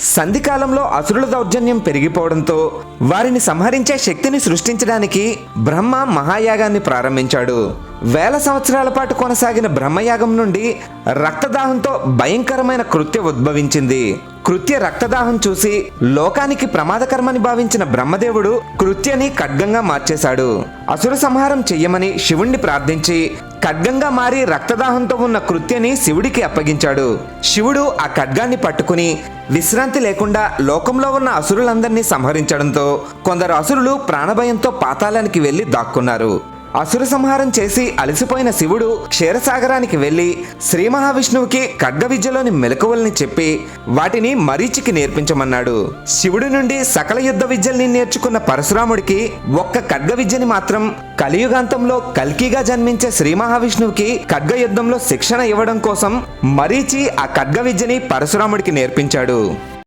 సంధికాలంలో అసురుల దౌర్జన్యం పెరిగిపోవడంతో వారిని సంహరించే శక్తిని సృష్టించడానికి బ్రహ్మ మహాయాగాన్ని ప్రారంభించాడు. వేల సంవత్సరాల పాటు కొనసాగిన బ్రహ్మయాగం నుండి రక్తదాహంతో భయంకరమైన కృత్య ఉద్భవించింది. కృత్య రక్తదాహం చూసి లోకానికి ప్రమాదకరమని భావించిన బ్రహ్మదేవుడు కృత్యని ఖడ్గంగా మార్చేశాడు. అసుర సంహారం చెయ్యమని శివుణ్ణి ప్రార్థించి ఖడ్గంగా మారి రక్తదాహంతో ఉన్న కృత్యని శివుడికి అప్పగించాడు. శివుడు ఆ ఖడ్గాన్ని పట్టుకుని విశ్రాంతి లేకుండా లోకంలో ఉన్న అసురులందరినీ సంహరించడంతో కొందరు అసురులు ప్రాణభయంతో పాతాళానికి వెళ్లి దాక్కున్నారు. అసుర సంహారం చేసి అలసిపోయిన శివుడు క్షీరసాగరానికి వెళ్లి శ్రీ మహావిష్ణువుకి ఖడ్గ విద్యలోని మెలకువల్ని చెప్పి వాటిని మరీచికి నేర్పించమన్నాడు. శివుడి నుండి సకల యుద్ధ విద్యల్ని నేర్చుకున్న పరశురాముడికి ఒక్క ఖడ్గ విద్యని మాత్రం కలియుగాంతంలో కల్కిగా జన్మించే శ్రీ మహావిష్ణువుకి ఖడ్గ యుద్ధంలో శిక్షణ ఇవ్వడం కోసం మరీచి ఆ ఖడ్గ విద్యని పరశురాముడికి నేర్పించాడు.